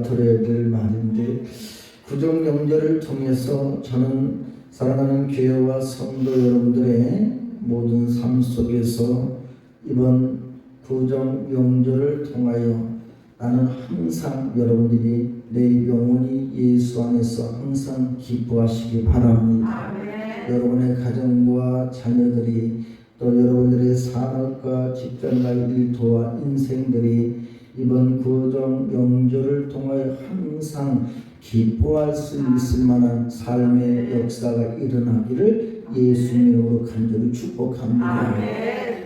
들어야 될 말인데, 구정명절을 통해서 저는 사랑하는 교회와 성도 여러분들의 모든 삶 속에서 이번 구정명절을 통하여 나는 항상 여러분들이 내 영혼이 예수 안에서 항상 기뻐하시기 바랍니다. 여러분의 가정과 자녀들이 또 여러분들의 산업과 직장과 일터와 인생들이 이번 구정 명절을 통하여 항상 기뻐할 수 있을 만한 삶의 역사가 일어나기를 예수님으로 간절히 축복합니다.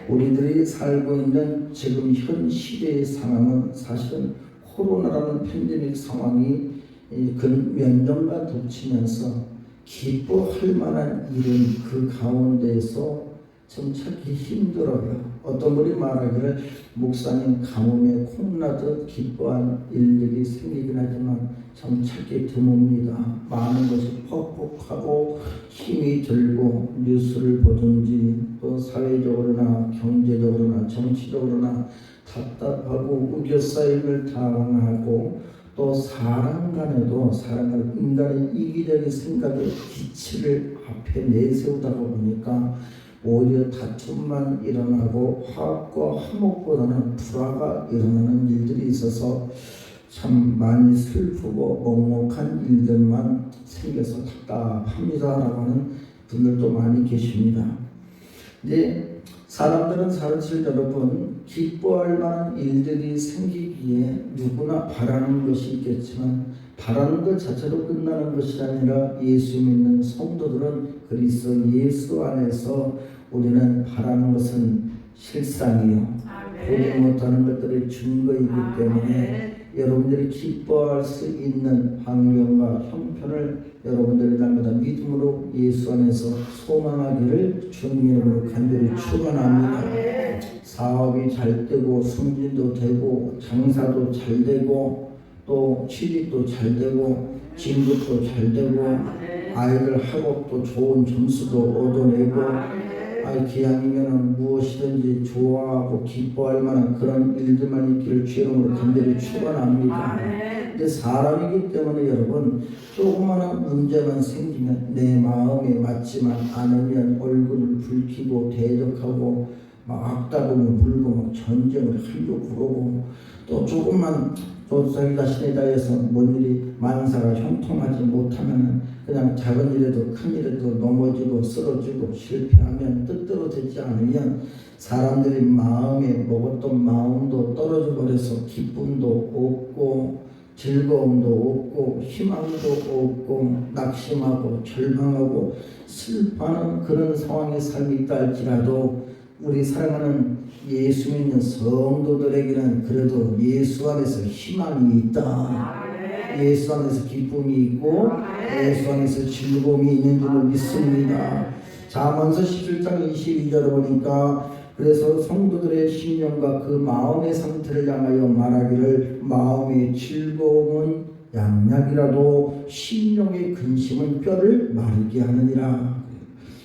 우리들이 살고 있는 지금 현 시대의 상황은 사실은 코로나라는 팬데믹 상황이 근 몇 년간 덮치면서 기뻐할 만한 일은 그 가운데에서 좀 찾기 힘들어요. 어떤 분이 말하기를 목사님 가뭄에 콩나듯 기뻐한 일들이 생기긴 하지만 참 찾기 드뭅니다. 많은 것이 퍽퍽하고 힘이 들고 뉴스를 보든지 또 사회적으로나 경제적으로나 정치적으로나 답답하고 우겨싸임을 당하고 또 사람 간에도 인간의 이기적인 생각의 기치를 앞에 내세우다가 보니까 오히려 다툼만 일어나고 화합과 화목보다는 불화가 일어나는 일들이 있어서 참 많이 슬프고 먹먹한 일들만 생겨서 답답합니다라고 하는 분들도 많이 계십니다. 근데 사람들은 사실 여러분 기뻐할 만한 일들이 생기기에 누구나 바라는 것이 있겠지만 바라는 것 자체로 끝나는 것이 아니라 예수 믿는 성도들은 그리스도 예수 안에서 우리는 바라는 것은 실상이요 보지 못하는 것들의 증거이기 때문에 여러분들이 기뻐할 수 있는 환경과 형편을 여러분들이 날마다 믿음으로 예수 안에서 소망하기를 주님 이름으로 간절히 축원합니다. 사업이 잘 되고 승진도 되고 장사도 잘 되고 또 취직도 잘 되고 진급도 잘 되고 아이들 학업도 좋은 점수도 얻어내고 기왕이면 무엇이든지 좋아하고 기뻐할 만한 그런 일들만 있기를 주님으로 간절히 축원합니다. 근데 사람이기 때문에 여러분 조그마한 문제만 생기면 내 마음에 맞지만 않으면 얼굴을 붉히고 대적하고 막 악다구를 물고 막 전쟁을 하려고 그러고 또 조금만 또 자기 자신에 대해서 뭔 일이 만사가 형통하지 못하면 그냥 작은 일에도 큰 일에도 넘어지고 쓰러지고 실패하면 뜻대로 되지 않으면 사람들이 마음에 먹었던 마음도 떨어져 버려서 기쁨도 없고 즐거움도 없고 희망도 없고 낙심하고 절망하고 슬퍼하는 그런 상황의 삶이 있다 할지라도 우리 사랑하는 예수 믿는 성도들에게는 그래도 예수 안에서 희망이 있다. 예수 안에서 기쁨이 있고 예수 안에서 즐거움이 있는 줄을 믿습니다. 잠언서 17장 22절을 보니까 그래서 성도들의 심령과 그 마음의 상태를 향하여 말하기를 마음의 즐거움은 양약이라도 심령의 근심은 뼈를 마르게 하느니라.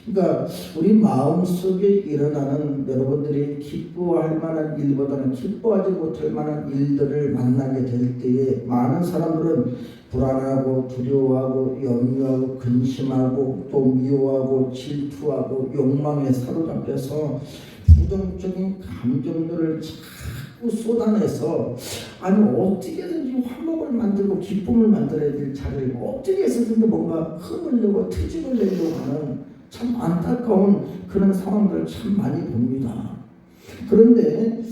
그러니까 우리 마음속에 일어나는 여러분들이 기뻐할 만한 일보다는 기뻐하지 못할 만한 일들을 만나게 될 때에 많은 사람들은 불안하고 두려워하고 염려하고 근심하고 또 미워하고 질투하고 욕망에 사로잡혀서 부정적인 감정들을 자꾸 쏟아내서 아니 어떻게든지 화목을 만들고 기쁨을 만들어야 될 자리를 어떻게 해서든지 뭔가 흥을 내고 트집을 내려고 하는 참 안타까운 그런 상황들을 참 많이 봅니다. 그런데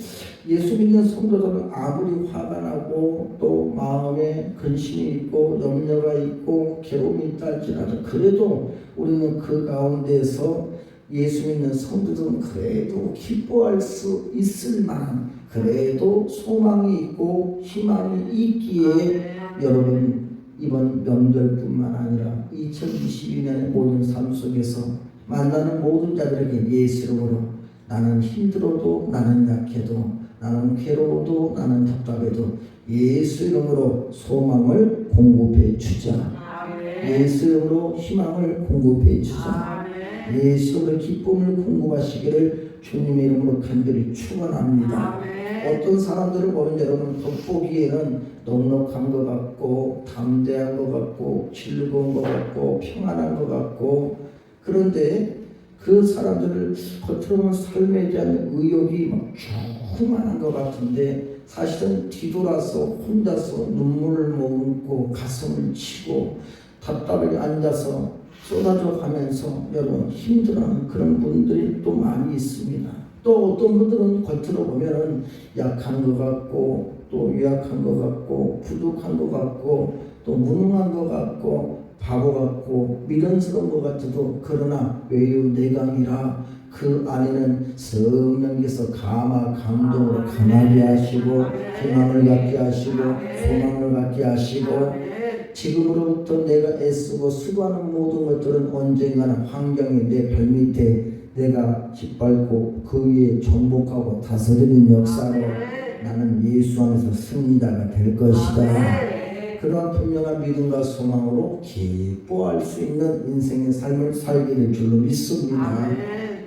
예수 믿는 성도들은 아무리 화가 나고 또 마음에 근심이 있고 염려가 있고 괴로움이 있다 할지라도 그래도 우리는 그 가운데서 예수 믿는 성도들은 그래도 기뻐할 수 있을 만한 그래도 소망이 있고 희망이 있기에 여러분 이번 명절뿐만 아니라 2022년의 모든 삶 속에서 만나는 모든 자들에게 예수 이름으로 나는 힘들어도 나는 약해도 나는 괴로워도 나는 답답해도 예수 이름으로 소망을 공급해 주자. 예수 이름으로 희망을 공급해 주자. 예수 이름으로 기쁨을 공급하시기를 주님의 이름으로 간절히 축원합니다. 어떤 사람들을 보면 여러분 겉보기에는 넉넉한 것 같고 담대한 것 같고 즐거운 것 같고 평안한 것 같고, 그런데 그 사람들을 겉으로 보면 삶에 대한 의욕이 막 충만한 것 같은데 사실은 뒤돌아서 혼자서 눈물을 머금고 가슴을 치고 답답하게 앉아서 쏟아져 가면서 여러분 힘들어하는 그런 분들이 또 많이 있습니다. 또 어떤 분들은 겉으로 보면은 약한 것 같고 또 유약한 것 같고 부족한 것 같고 또 무능한 것 같고 바보 같고 미련스러운 것 같아도, 그러나 외유내강이라 그 안에는 성령께서 감동으로 강하게 하시고 희망을 갖게 하시고 소망을 갖게 하시고, 지금으로부터 내가 애쓰고 수고하는 모든 것들은 언젠가는 환경이 내 발밑에 내가 짓밟고 그 위에 정복하고 다스리는 역사로 나는 예수 안에서 승리자가 될 것이다. 그러한 분명한 믿음과 소망으로 기뻐할 수 있는 인생의 삶을 살게 될 줄로 믿습니다.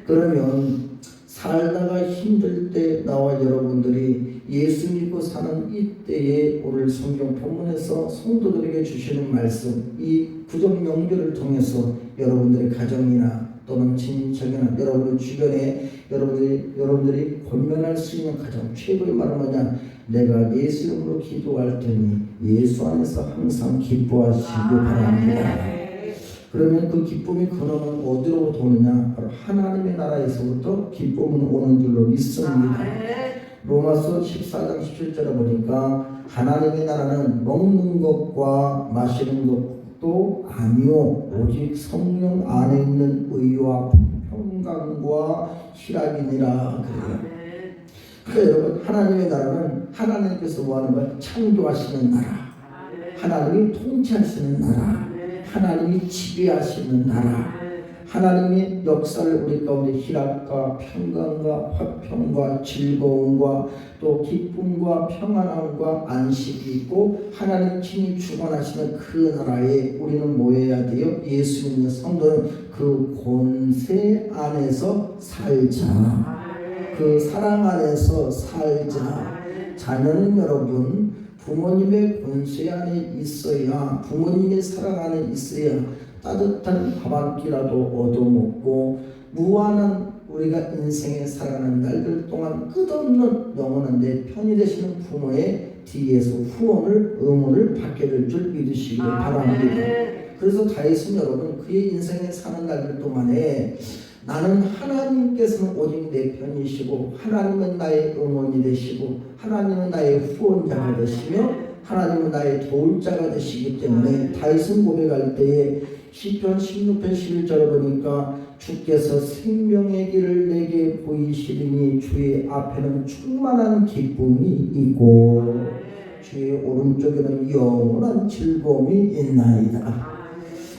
그러면 살다가 힘들 때 나와 여러분들이 예수 믿고 사는 이때에 오늘 성경 본문에서 성도들에게 주시는 말씀, 이 구정 명절을 통해서 여러분들의 가정이나 또는 친척이나 여러분의 주변에 여러분들이 권면할 수 있는 가장 최고의 말은 뭐냐? 내가 예수 이름으로 기도할 테니 예수 안에서 항상 기뻐하시기 바랍니다. 그러면 그 기쁨이 근원은 어디로부터 오느냐? 바로 하나님의 나라에서부터 기쁨은 오는 줄로 믿습니다. 로마서 14장 17절에 보니까 하나님의 나라는 먹는 것과 마시는 것도 아니요 오직 성령 안에 있는 의와 평강과 희락이니라 그래요. 그러니까 여러분 하나님의 나라는 하나님께서 뭐하는 거예요? 창조하시는 나라, 하나님이 통치하시는 나라, 하나님이 지배하시는 나라, 하나님의 역사를 우리 가운데 희락과 평강과 화평과 즐거움과 또 기쁨과 평안함과 안식이 있고 하나님 친히 주관하시는 그 나라에 우리는 뭐 해야 돼요? 예수 믿는 성도는 그 권세 안에서 살자, 그 사랑 안에서 살자. 자녀는 여러분 부모님의 권세 안에 있어야, 부모님의 사랑 안에 있어야 따뜻한 밥 한 끼라도 얻어먹고 무한한 우리가 인생에 살아가는 날들 동안 끝없는 영원한 내 편이 되시는 부모의 뒤에서 후원을 응원을 받게 될 줄 믿으시기 바랍니다. 그래서 다윗은 여러분 그의 인생에 사는 날들 동안에 나는 하나님께서는 오직 내 편이시고 하나님은 나의 응원이 되시고 하나님은 나의 후원자가 되시며 하나님은 나의 도울 자가 되시기 때문에 다윗은 고백할 때에 시편 16편 11절에 보니까 주께서 생명의 길을 내게 보이시리니 주의 앞에는 충만한 기쁨이 있고 주의 오른쪽에는 영원한 즐거움이 있나이다.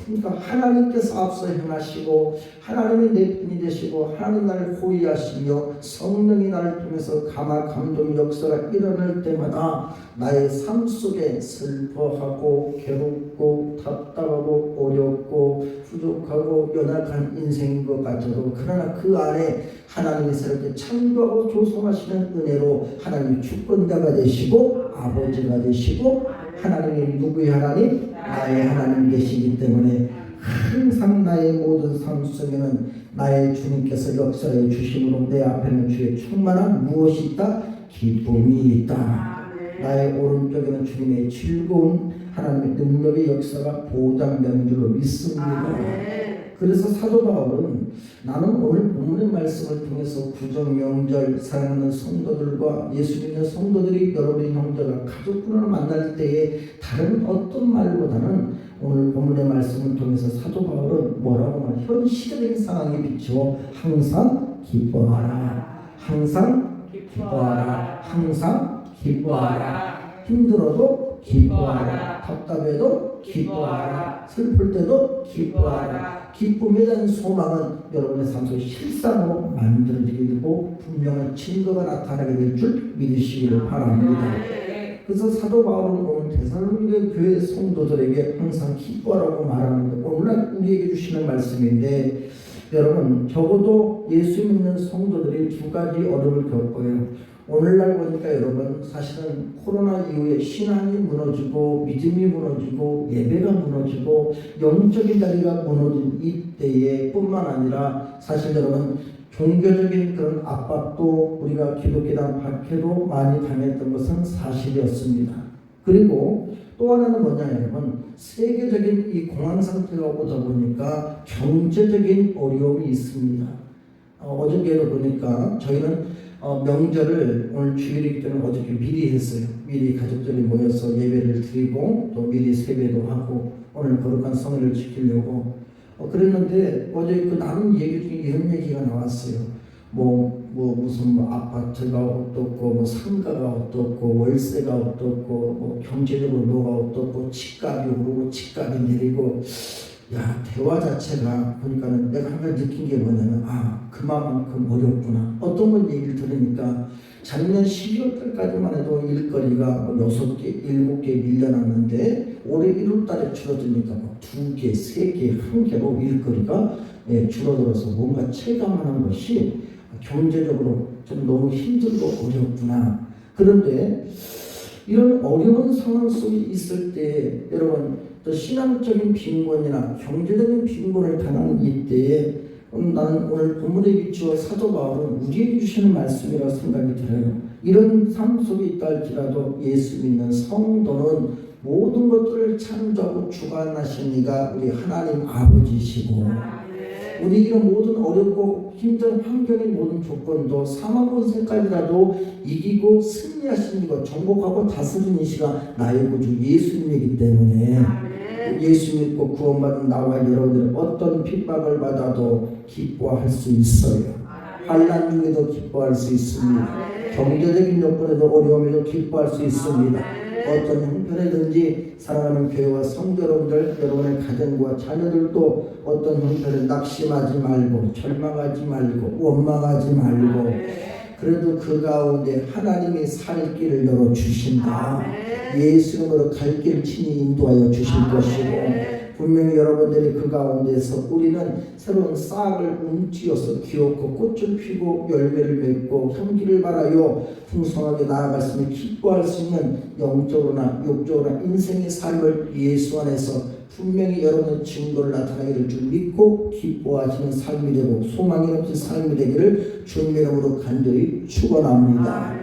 그러니까 하나님께서 앞서 행하시고 하나님이 내 편이 되시고 하나님 나를 호위하시며 성령이 나를 통해서 감동 역사가 일어날 때마다 나의 삶 속에 슬퍼하고 괴롭고 답답하고 어렵고 부족하고 연약한 인생인 것 같아도, 그러나 그 안에 하나님이 새롭게 창조하고 조성하시는 은혜로 하나님이 주권자가 되시고 아버지가 되시고 하나님이 누구의 하나님? 나의 하나님 되시기 때문에 항상 나의 모든 삶 속에는 나의 주님께서 역사해 주심으로 내 앞에는 주의 충만한 무엇이 있다? 기쁨이 있다. 나의 오른쪽에는 주님의 즐거운 하나님의 능력의 역사가 보장되는 줄로 믿습니다. 그래서 사도 바울은 나는 오늘 본문의 말씀을 통해서 구정명절 사랑하는 성도들과 예수 믿는 성도들이 여러분의 형제가 가족분을 만날 때에 다른 어떤 말보다는 오늘 본문의 말씀을 통해서 사도 바울은 뭐라고 말해요? 현 시대적인 상황에 비추어 항상 기뻐하라, 항상 기뻐하라, 항상 기뻐하라. 힘들어도 기뻐하라, 답답해도 기뻐하라, 슬플 때도 기뻐하라. 기쁨에 대한 소망은 여러분의 삶 속에 실상으로 만들어지게 되고 분명한 증거가 나타나게 될 줄 믿으시기를 바랍니다. 그래서 사도 바울은 오늘 데살로니가 교회 성도들에게 항상 기뻐하라고 말하는데 오늘날 우리에게 주시는 말씀인데, 여러분 적어도 예수 믿는 성도들이 두 가지 어려움을 겪어요. 오늘날 보니까 여러분 사실은 코로나 이후에 신앙이 무너지고 믿음이 무너지고 예배가 무너지고 영적인 자리가 무너진 이때에 뿐만 아니라 사실 여러분 종교적인 그런 압박도 우리가 기독교단 박해로 많이 당했던 것은 사실이었습니다. 그리고 또 하나는 뭐냐 여러분, 세계적인 이 공황 상태가 오다 보니까 경제적인 어려움이 있습니다. 어저께도 보니까 저희는 명절을 오늘 주일이기 때문에 어저께 미리 했어요. 미리 가족들이 모여서 예배를 드리고 또 미리 세배도 하고 오늘 거룩한 성일을 지키려고 그랬는데 어제 그 나눈 얘기 중에 이런 얘기가 나왔어요. 무슨 아파트가 어떻고 상가가 어떻고 월세가 어떻고 경제적으로 뭐가 어떻고 집값이 오르고 집값이 내리고 대화 자체가 보니까는 내가 한 가지 느낀 게 뭐냐면 그만큼 어렵구나. 어떤 건 얘기를 들으니까 작년 12월 달까지만 해도 일거리가 6개, 7개 밀려났는데 올해 1월 달에 줄어드니까 2개, 3개, 1개로 일거리가 줄어들어서 뭔가 체감하는 것이 경제적으로 좀 너무 힘들고 어렵구나. 그런데 이런 어려운 상황 속에 있을 때 여러분 또 신앙적인 빈곤이나 경제적인 빈곤을 당하는 이때에 나는 오늘 본문에 비추어 사도 바울은 우리에게 주시는 말씀이라고 생각이 들어요. 이런 삶 속에 있다 할지라도 예수 믿는 성도는 모든 것들을 창조하고 주관하신 이가 우리 하나님 아버지시고 우리 이런 모든 어렵고 힘든 환경의 모든 조건도 사망 권세까지라도 이기고 승리하신 이가 정복하고 다스리는 이시가 나의 구주 예수님이기 때문에 예수 믿고 구원받은 나와 여러분들은 어떤 핍박을 받아도 기뻐할 수 있어요. 환난 중에도 기뻐할 수 있습니다. 경제적인 여건에도 어려움에도 기뻐할 수 있습니다. 어떤 형편이든지 사랑하는 교회와 성도 여러분들, 여러분의 가정과 자녀들도 어떤 형편에 낙심하지 말고 절망하지 말고 원망하지 말고 그래도 그 가운데 하나님이 살 길을 열어주신다. 예수님으로 갈 길을 친히 인도하여 주실 것이고 분명히 여러분들이 그 가운데서 우리는 새로운 싹을 움찌어서 기었고 꽃을 피고 열매를 맺고 향기를 발하여 풍성하게 나아갔으니 기뻐할 수 있는 영적으로나 육적으로나 인생의 삶을 예수 안에서 분명히 여러분의 증거를 나타내기를 줄 믿고 기뻐하시는 삶이 되고 소망이 넘친 삶이 되기를 주님의 이름으로 간절히 축원합니다.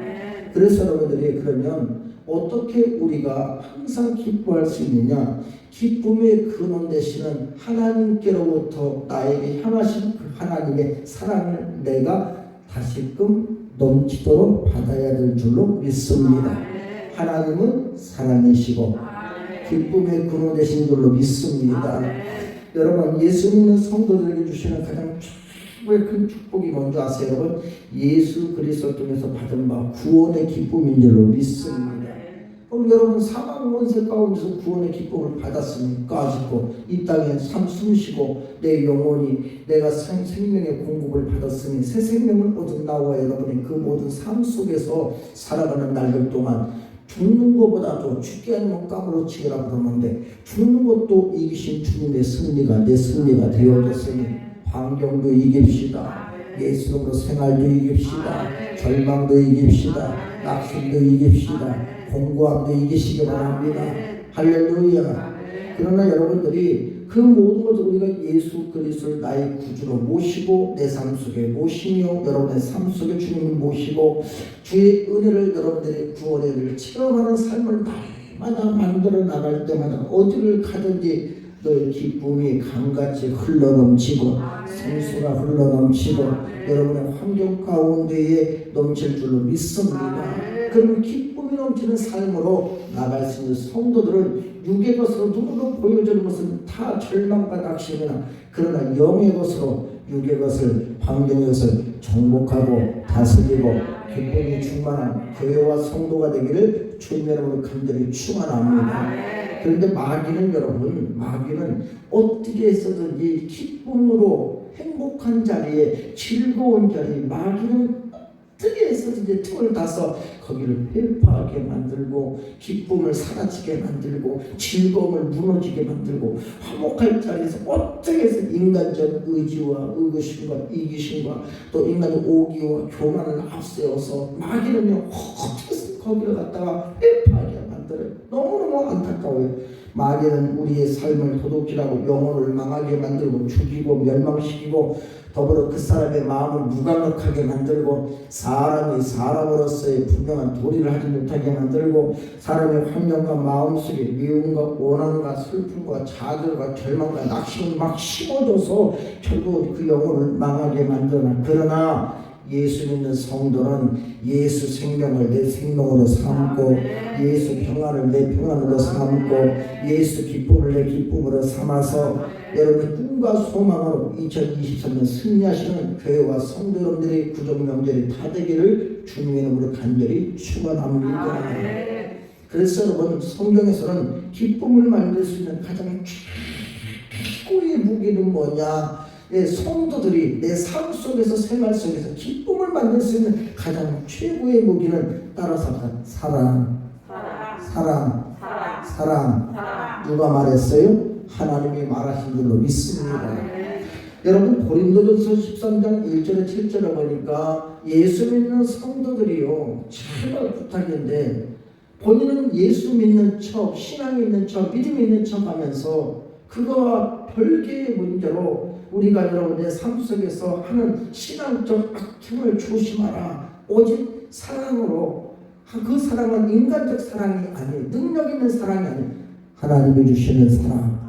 그래서 여러분들이 그러면 어떻게 우리가 항상 기뻐할 수 있느냐? 기쁨의 근원 되시는 하나님께로부터 나에게 향하신 그 하나님의 사랑을 내가 다시금 넘치도록 받아야 될 줄로 믿습니다. 하나님은 사랑이시고 기쁨의 근원 되신 줄로 믿습니다. 여러분 예수 믿는 성도들에게 주시는 가장 최고의 큰 축복이 뭔지 아세요? 여러분 예수 그리스도 통해서 받은 바 구원의 기쁨인 줄로 믿습니다. 그럼 여러분 사망 권세 가운데서 구원의 기쁨을 받았으니까 아직도 이 땅에 숨쉬고 내 영혼이 내가 생명의 공급을 받았으니 새 생명을 얻은 나와 여러분이 그 모든 삶 속에서 살아가는 날들 동안 죽는 것보다도 죽게 하는 값으로 치라 그러는데 죽는 것도 이기신 주님의 승리가 내 승리가 되어졌으니 환경도 이깁시다. 예수님으로 생활도 이깁시다. 절망도 이깁시다. 낙심도 이깁시다. 공고함도 이기시기 바랍니다. 할렐루야. 그러나 여러분들이 그 모든 것을 우리가 예수 그리스도를 나의 구주로 모시고 내 삶 속에 모시며 여러분의 삶 속에 주님을 모시고 주의 은혜를 여러분들의 구원의 은혜를 체험하는 삶을 날마다 만들어 나갈 때마다 어디를 가든지 늘 기쁨이 강같이 흘러넘치고 생수가 흘러넘치고 여러분의 환경 가운데에 넘칠 줄로 믿습니다. 그러면 기쁨이 넘치는 삶으로 나갈 수 있는 성도들은 육의 것으로 눈으로 보여주는 것은 다 절망과 낙심이나 그러나 영의 것으로 육의 것을 환경의 것을 정복하고 다스리고 기쁨이 충만한 교회와 성도가 되기를 주님의 이름으로 간절히 축원합니다. 그런데 마귀는 여러분 마귀는 어떻게 해서든지 기쁨으로 행복한 자리에 즐거운 자리에 마귀는 어떻게 해서든지 틈을 타서 거기를 회파하게 만들고 기쁨을 사라지게 만들고 즐거움을 무너지게 만들고 화목할 자리에서 어떻게 해서 인간적 의지와 의구심과 이기심과 또 인간의 오기와 교만을 앞세워서 마귀는요 어떻게 해서 거기를 갖다가 회파하게 만들어요. 너무너무 안타까워요. 마귀는 우리의 삶을 도둑질하고 영혼을 망하게 만들고 죽이고 멸망시키고 더불어 그 사람의 마음을 무감각하게 만들고 사람이 사람으로서의 분명한 도리를 하지 못하게 만들고 사람의 환경과 마음속에 미움과 원한과 슬픔과 좌절과 절망과 낙심을 막 심어줘서 결국 그 영혼을 망하게 만드나. 그러나 예수 믿는 성도는 예수 생명을 내 생명으로 삼고 예수 평안을 내 평안으로 삼고 예수 기쁨을 내 기쁨으로 삼아서 여러분의 꿈과 소망으로 2023년 승리하시는 교회와 성도 여러분들의 구정 명절이 다 되기를 주님의 이름으로 간절히 축원합니다. 그래서 여러분 성경에서는 기쁨을 만들 수 있는 가장 최고의 무기는 뭐냐? 내 성도들이 내 삶 속에서 생활 속에서 기쁨을 만들 수 있는 가장 최고의 무기는 따라서 사랑. 누가 말했어요? 하나님이 말하신 줄로 믿습니다. 여러분 고린도전서 13장 1절에 7절에 보니까 예수 믿는 성도들이요 정말 부탁인데 본인은 예수 믿는 척, 신앙이 있는 척, 믿음이 있는 척 하면서 그거와 별개의 문제로 우리가 여러분의 삶 속에서 하는 신앙적 악행을 조심하라. 오직 사랑으로, 그 사랑은 인간적 사랑이 아니에요. 능력 있는 사랑이 아니에요. 하나님이 주시는 사랑.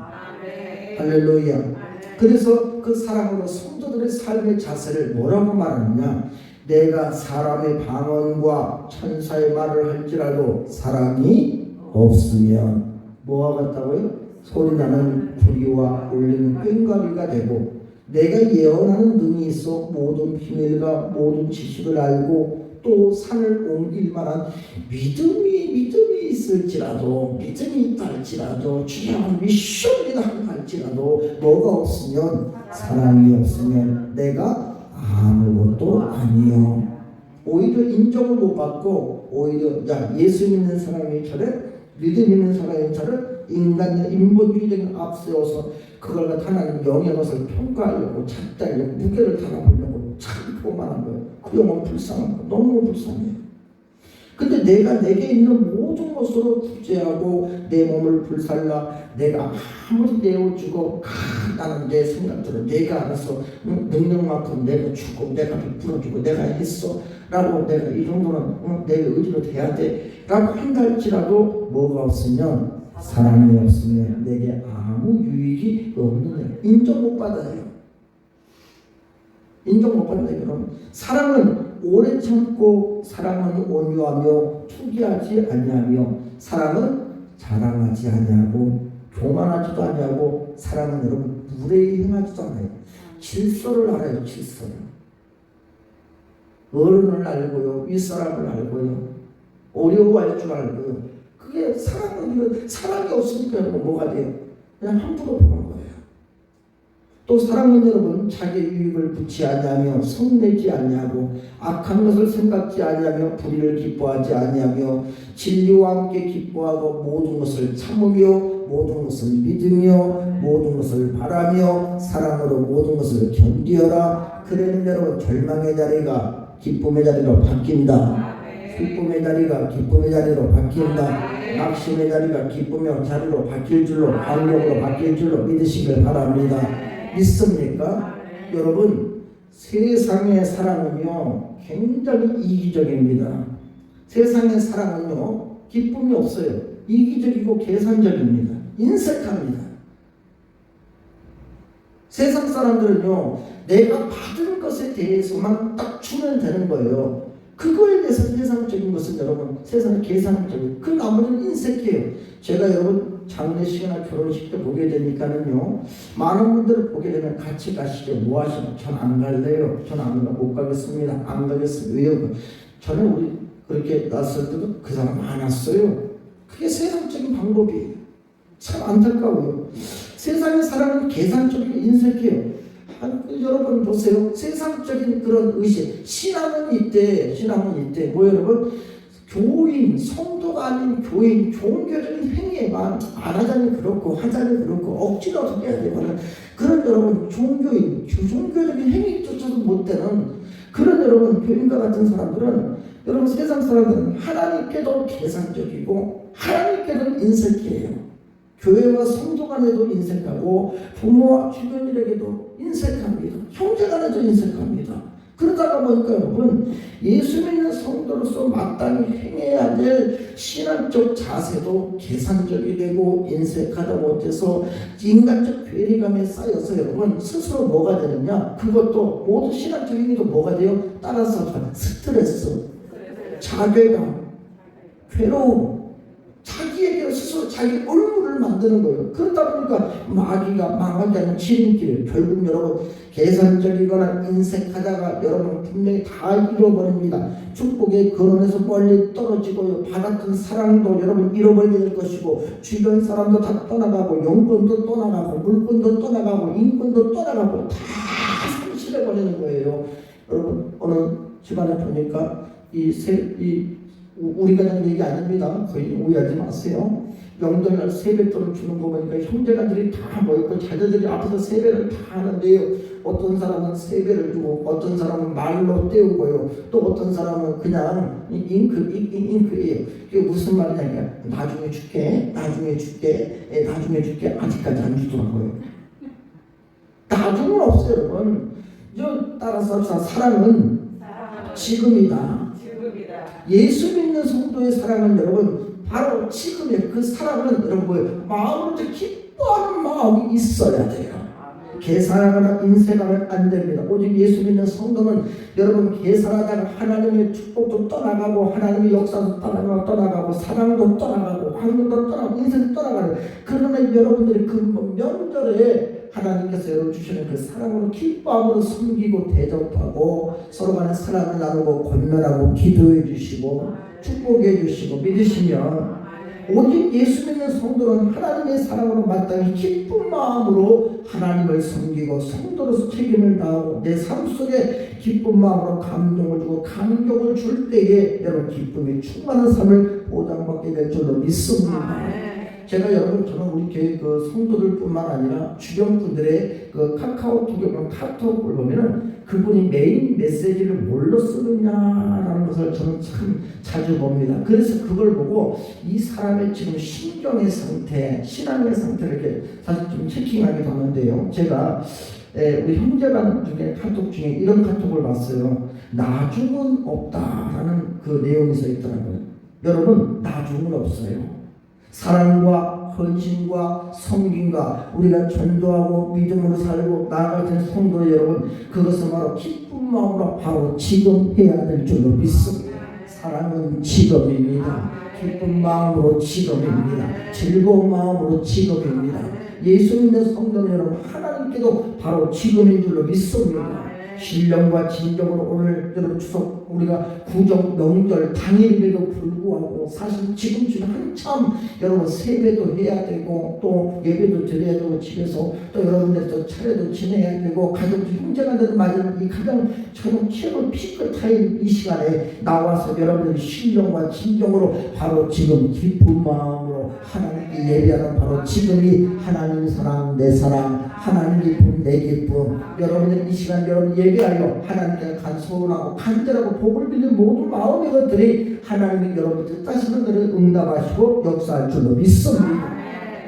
할렐루야. 그래서 그 사랑으로 성도들의 삶의 자세를 뭐라고 말하느냐? 내가 사람의 방언과 천사의 말을 할지라도 사랑이 없으면 뭐와 같다고요? 소리나는 구리와 울리는 꽹과리가 되고 내가 예언하는 능이 있어 모든 비밀과 모든 지식을 알고 또 산을 옮길 만한 믿음이 있을지라도 믿음이 있다 할지라도 주님은 미션이다 할지라도 뭐가 없으면 사랑이 없으면 내가 아무것도 아니요. 오히려 인정을 못 받고 오히려 예수 믿는 사람이 저래 믿음 있는 사람이 저래 인간의 인본주의적인 앞세워서 그걸 갖다 하나님 영의 것을 평가하려고 작다하려고 무게를 달아보려고 참 교만한 거예요. 그 영혼 불쌍한 거 너무 불쌍해요. 근데 내가 내게 있는 모든 것으로 구제하고 내 몸을 불살라 내가 아무리 내어주고 나는 내 생각대로 내가 알아서 능력만큼 내가 주고 내가 베풀어주고 내가 했어 라고 내가 이 정도는 내 의지로 돼야 돼 라고 한다 할지라도 뭐가 없으면 사랑이 없으면 내게 아무 유익이 없는 거예요. 인정 못 받아요. 인정 못 받는 거예요. 사랑은 오래 참고 사랑은 온유하며 투기하지 아니하며 사랑은 자랑하지 아니하고 교만하지도 아니하고 사랑은 여러분 무례히 행하지도 않아요. 질서를 알아요. 질서를. 어른을 알고요. 윗사람을 알고요. 어려워할 줄 알고요. 그게 사랑은 사랑이 없으니까 여러분 뭐가 돼요? 그냥 함부로 보는 거예요. 또 사랑은 여러분 자기의 유익을 붙지 아니하며 성내지 아니하고 악한 것을 생각지 아니하며 불의를 기뻐하지 아니하며 진리와 함께 기뻐하고 모든 것을 참으며 모든 것을 믿으며 모든 것을 바라며 사랑으로 모든 것을 견디어라. 그러면 여러분 절망의 자리가 기쁨의 자리로 바뀐다. 기쁨의 자리가 기쁨의 자리로 바뀐다. 낙심의 자리가 기쁨의 자리로 바뀔 줄로 환경으로 바뀔 줄로 믿으시길 바랍니다. 믿습니까? 여러분 세상의 사랑은요 굉장히 이기적입니다. 세상의 사랑은요 기쁨이 없어요. 이기적이고 계산적입니다. 인색합니다. 세상 사람들은요 내가 받은 것에 대해서만 딱 주면 되는 거예요. 그거에 대해서 세상적인 것은 여러분 세상의 계산적인 그 나머지는 인색해요. 제가 여러분 장례식이나 결혼식 때 보게 되니까는요 많은 분들을 보게 되면 같이 가시죠. 뭐 하시나? 전 안 갈래요. 전 못 가겠습니다. 안 가겠습니다. 왜요? 저는 우리 그렇게 났을 때도 그 사람 안 왔어요. 그게 세상적인 방법이에요. 참 안타까워요. 세상의 사람은 계산적이고 인색해요. 여러분 보세요. 세상적인 그런 의식, 신앙은 이때 뭐 여러분 교인, 성도가 아닌 교인, 종교적인 행위에만 안 하자면 그렇고 하자면 그렇고 억지로 어떻게 해야 되거나 그런 여러분 종교인, 종교적인 행위조차도 못 되는 그런 여러분 교인과 같은 사람들은 여러분 세상 사람들은 하나님께도 계산적이고 하나님께도 인색해요. 교회와 성도 간에도 인색하고 부모와 주변인에게도 인색합니다. 형제 간에도 인색합니다. 그러다가 보니까 여러분 예수 믿는 성도로서 마땅히 행해야 될 신앙적 자세도 계산적이 되고 인색하다 못해서 인간적 괴리감에 쌓여서 여러분 스스로 뭐가 되느냐, 그것도 모두 신앙적 행위도 뭐가 돼요? 따라서 스트레스, 자괴감, 괴로움, 자기에게 스스로 자기 얼굴을 만드는 거예요. 그러다 보니까 마귀가 망하지 않는 지름길, 결국 여러분 계산적이거나 인색하다가 여러분 분명히 다 잃어버립니다. 축복의 근원에서 멀리 떨어지고요. 받았던 사랑도 여러분 잃어버리게 될 것이고, 주변 사람도 다 떠나가고, 용돈도 떠나가고, 물건도 떠나가고, 인권도 떠나가고, 다 상실해버리는 거예요. 여러분 어느 집안에 보니까 우리 가정 얘기 아닙니다. 거의 오해하지 마세요. 명절날 세뱃돈을 주는 거 보니까 형제간들이 다 모였고 자녀들이 앞에서 세배를 다 하는데요. 어떤 사람은 세배를 주고 어떤 사람은 말로 때우고요. 또 어떤 사람은 그냥 잉크예요. 그게 무슨 말이냐? 나중에 줄게, 나중에 줄게 아직까지 안 주더라고요. 나중은 없어요, 여러분. 따라서 사랑은 지금이다. 예수 믿는 성도의 사랑은 여러분 바로 지금의 그 사랑은 여러분 뭐예요? 마음으로 기뻐하는 마음이 있어야 돼요. 계산하거나 인색하면 안 됩니다. 오직 예수 믿는 성도는 여러분 계산하다가 하나님의 축복도 떠나가고 하나님의 역사도 떠나가고 사랑도 떠나가고 환경도 떠나가고 인생도 떠나가는, 그러나 여러분들이 그 명절에 하나님께서 여러분 주시는 그 사랑으로 기뻐함으로 섬기고 대접하고 서로 간에 사랑을 나누고 권면하고 기도해 주시고 축복해 주시고 믿으시면 오직 예수 믿는 성도는 하나님의 사랑으로 마땅히 기쁜 마음으로 하나님을 섬기고 성도로서 책임을 다하고 내 삶 속에 기쁜 마음으로 감동을 주고 감격을 줄 때에 여러분 기쁨이 충만한 삶을 보장받게 될 줄로 믿습니다. 제가 여러분 저는 우리 교회 그 성도들뿐만 아니라 주변 분들의 그 카톡을 보면은 그분이 메인 메시지를 뭘로 쓰느냐라는 것을 저는 참 자주 봅니다. 그래서 그걸 보고 이 사람의 지금 신경의 상태, 신앙의 상태를 이렇게 사실 좀 체킹하게 되는데요. 제가 우리 형제간 중에 카톡 중에 이런 카톡을 봤어요. 나중은 없다라는 그 내용이 써 있더라고요. 여러분 나중은 없어요. 사랑과 헌신과 섬김과 우리가 전도하고 믿음으로 살고 나아갈 때 성도 여러분, 그것은 바로 기쁜 마음으로 바로 지금 해야 될 줄로 믿습니다. 사랑은 지금입니다. 기쁜 마음으로 지금입니다. 즐거운 마음으로 지금입니다. 예수 믿는 성도 여러분, 하나님께도 바로 지금인 줄로 믿습니다. 신령과 진정으로 오늘 여러분 추석 우리가 구정 명절 당일임에도 불구하고 사실 지금쯤 한참 여러분 세배도 해야 되고 또 예배도 드려야 되고 집에서 또 여러분들 또 차례도 지내야 되고 가족 형제간들 맞은 이 가장 최고 피크 타임 이 시간에 나와서 여러분들이 신령과 진정으로 바로 지금 기쁜 마음으로 하나님께 예배하는 바로 지금이 하나님 사랑 내 사랑 하나님 기쁨 내 기쁨 여러분들 이 시간 여러분 예배하여 하나님께 간소하고 간절하고 복을 빌는 모든 마음의 것들이 하나님이 여러분들 뜻하시는 것을 응답하시고 역사할 줄로 믿습니다.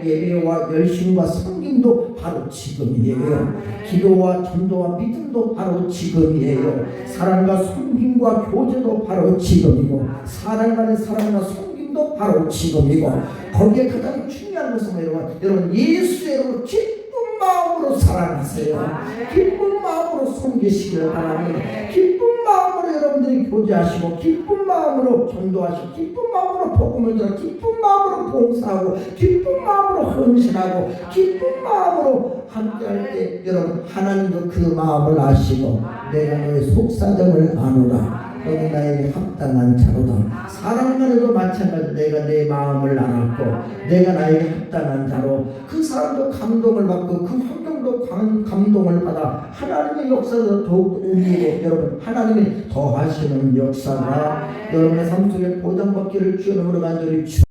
예배와 열심과 섬김도 바로 지금이에요. 기도와 전도와 믿음도 바로 지금이에요. 사랑과 섬김과 교제도 바로 지금이고 사랑 간의 사랑과 섬김도 바로 지금이고 거기에 가장 중요한 것은 여러분 예수의 기쁜 마음으로 사랑하세요. 기쁜 마음으로 섬기시기를 바랍니다. 기쁜 마음으로 여러분들이 교제하시고 기쁜 마음으로 전도하시고 기쁜 마음으로 복음을 전하고 기쁜 마음으로 봉사하고 기쁜 마음으로 헌신하고 기쁜 마음으로 함께할 때 여러분 하나님도 그 마음을 아시고 내가 너의 속사정을 아노라. 너는 나에게 합당한 자로다. 사랑만 해도 마찬가지로 내가 내 마음을 알았고 내가 나에게 합당한 자로 그 사람도 감동을 받고 그 환경도 감동을 받아 하나님의 역사가 더욱 울리고 여러분 하나님이 더하시는 역사가 여러분의 삶 속에 보장받기를 주님으로 간절히